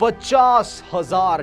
50,000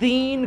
3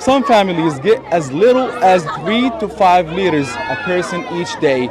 Some families get as little as 3 to 5 liters a person each day.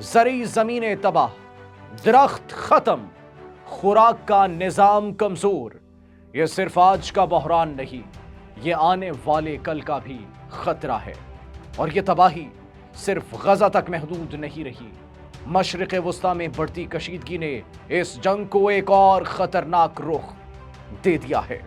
زرعی زمینیں تباہ، درخت ختم، خوراک کا نظام کمزور۔ یہ صرف آج کا بحران نہیں، یہ آنے والے کل کا بھی خطرہ ہے۔ اور یہ تباہی صرف غزہ تک محدود نہیں رہی۔ مشرق وسطیٰ میں بڑھتی کشیدگی نے اس جنگ کو ایک اور خطرناک رخ دے دیا ہے۔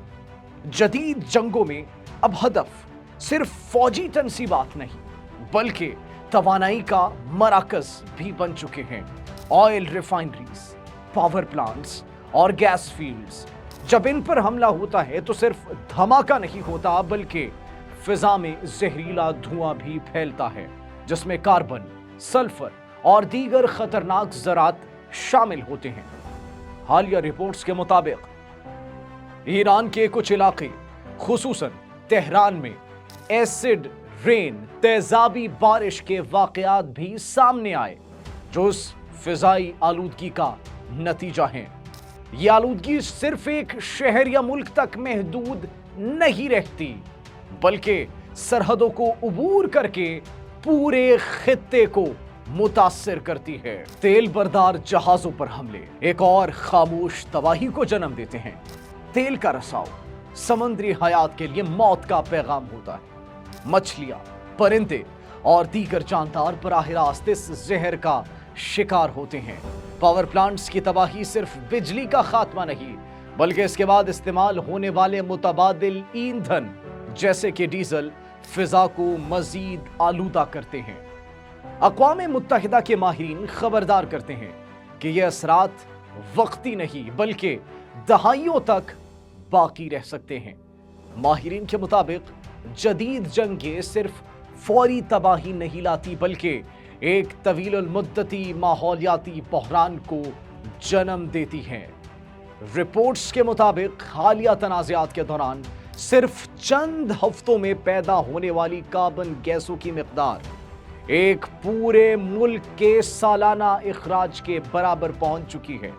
جدید جنگوں میں اب ہدف صرف فوجی تنصیبات نہیں بلکہ توانائی کا مراکز بھی بن چکے ہیں۔ آئل ریفائنریز، پاور پلانٹس اور گیس فیلڈز۔ جب ان پر حملہ ہوتا ہے تو صرف دھماکہ نہیں ہوتا بلکہ فضا میں زہریلا دھواں بھی پھیلتا ہے جس میں کاربن، سلفر اور دیگر خطرناک ذرات شامل ہوتے ہیں۔ حالیہ رپورٹس کے مطابق ایران کے کچھ علاقے خصوصاً تہران میں ایسڈ رین، تیزابی بارش کے واقعات بھی سامنے آئے جو اس فضائی آلودگی کا نتیجہ ہیں۔ یہ آلودگی صرف ایک شہر یا ملک تک محدود نہیں رہتی بلکہ سرحدوں کو عبور کر کے پورے خطے کو متاثر کرتی ہے۔ تیل بردار جہازوں پر حملے ایک اور خاموش تباہی کو جنم دیتے ہیں۔ تیل کا رساؤ سمندری حیات کے لیے موت کا پیغام ہوتا ہے۔ مچھلیاں، پرندے اور دیگر جاندار براہ راست اس زہر کا شکار ہوتے ہیں۔ پاور پلانٹس کی تباہی صرف بجلی کا خاتمہ نہیں بلکہ اس کے بعد استعمال ہونے والے متبادل ایندھن جیسے کہ ڈیزل فضا کو مزید آلودہ کرتے ہیں۔ اقوام متحدہ کے ماہرین خبردار کرتے ہیں کہ یہ اثرات وقتی نہیں بلکہ دہائیوں تک باقی رہ سکتے ہیں۔ ماہرین کے مطابق جدید جنگیں صرف فوری تباہی نہیں لاتی بلکہ ایک طویل المدتی ماحولیاتی بحران کو جنم دیتی ہیں۔ رپورٹس کے مطابق حالیہ تنازعات کے دوران صرف چند ہفتوں میں پیدا ہونے والی کاربن گیسوں کی مقدار ایک پورے ملک کے سالانہ اخراج کے برابر پہنچ چکی ہے۔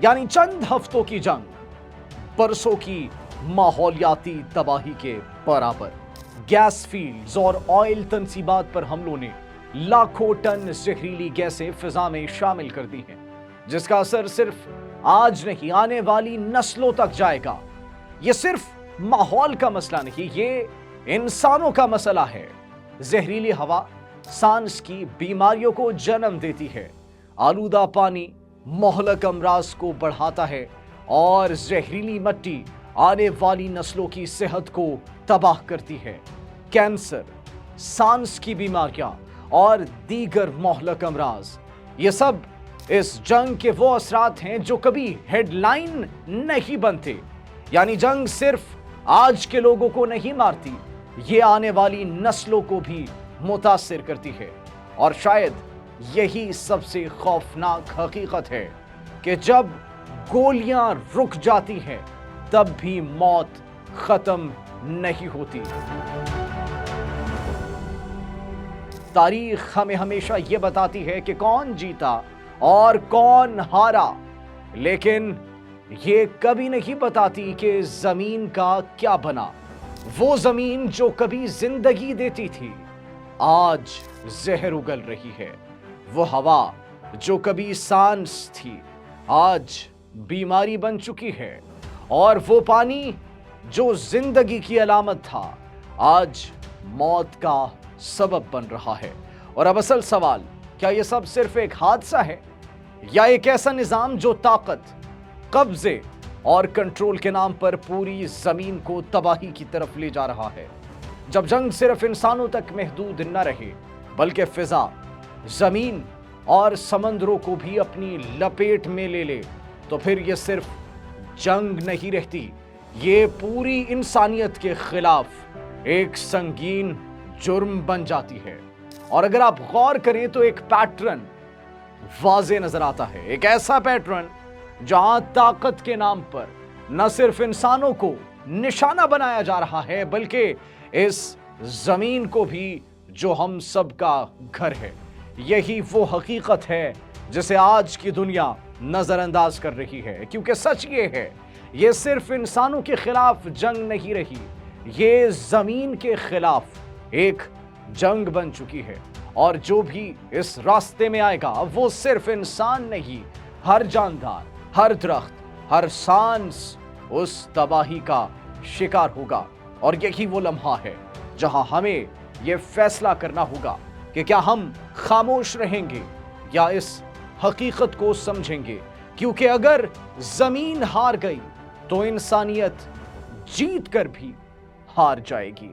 یعنی چند ہفتوں کی جنگ برسوں کی ماحولیاتی تباہی کے برابر۔ گیس فیلڈز اور آئل تنصیبات پر حملوں نے لاکھوں ٹن زہریلی گیسیں فضا میں شامل کر دی ہیں جس کا اثر صرف آج نہیں آنے والی نسلوں تک جائے گا۔ یہ صرف ماحول کا مسئلہ نہیں، یہ انسانوں کا مسئلہ ہے۔ زہریلی ہوا سانس کی بیماریوں کو جنم دیتی ہے، آلودہ پانی مہلک امراض کو بڑھاتا ہے اور زہریلی مٹی آنے والی نسلوں کی صحت کو تباہ کرتی ہے۔ کینسر، سانس کی بیماریاں اور دیگر مہلک امراض، یہ سب اس جنگ کے وہ اثرات ہیں جو کبھی ہیڈ لائن نہیں بنتے۔ یعنی جنگ صرف آج کے لوگوں کو نہیں مارتی، یہ آنے والی نسلوں کو بھی متاثر کرتی ہے۔ اور شاید یہی سب سے خوفناک حقیقت ہے کہ جب گولیاں رک جاتی ہیں تب بھی موت ختم نہیں ہوتی۔ تاریخ ہمیں ہمیشہ یہ بتاتی ہے کہ کون جیتا اور کون ہارا، لیکن یہ کبھی نہیں بتاتی کہ زمین کا کیا بنا۔ وہ زمین جو کبھی زندگی دیتی تھی آج زہر اگل رہی ہے، وہ ہوا جو کبھی سانس تھی آج بیماری بن چکی ہے، اور وہ پانی جو زندگی کی علامت تھا آج موت کا سبب بن رہا ہے۔ اور اب اصل سوال، کیا یہ سب صرف ایک حادثہ ہے یا ایک ایسا نظام جو طاقت، قبضے اور کنٹرول کے نام پر پوری زمین کو تباہی کی طرف لے جا رہا ہے؟ جب جنگ صرف انسانوں تک محدود نہ رہے بلکہ فضا، زمین اور سمندروں کو بھی اپنی لپیٹ میں لے لے تو پھر یہ صرف جنگ نہیں رہتی، یہ پوری انسانیت کے خلاف ایک سنگین جرم بن جاتی ہے۔ اور اگر آپ غور کریں تو ایک پیٹرن واضح نظر آتا ہے، ایک ایسا پیٹرن جہاں طاقت کے نام پر نہ صرف انسانوں کو نشانہ بنایا جا رہا ہے بلکہ اس زمین کو بھی جو ہم سب کا گھر ہے۔ یہی وہ حقیقت ہے جسے آج کی دنیا نظر انداز کر رہی ہے، کیونکہ سچ یہ ہے، یہ صرف انسانوں کے خلاف جنگ نہیں رہی، یہ زمین کے خلاف ایک جنگ بن چکی ہے۔ اور جو بھی اس راستے میں آئے گا وہ صرف انسان نہیں، ہر جاندار، ہر درخت، ہر سانس اس تباہی کا شکار ہوگا۔ اور یہی وہ لمحہ ہے جہاں ہمیں یہ فیصلہ کرنا ہوگا کہ کیا ہم خاموش رہیں گے یا اس حقیقت کو سمجھیں گے، کیونکہ اگر زمین ہار گئی تو انسانیت جیت کر بھی ہار جائے گی۔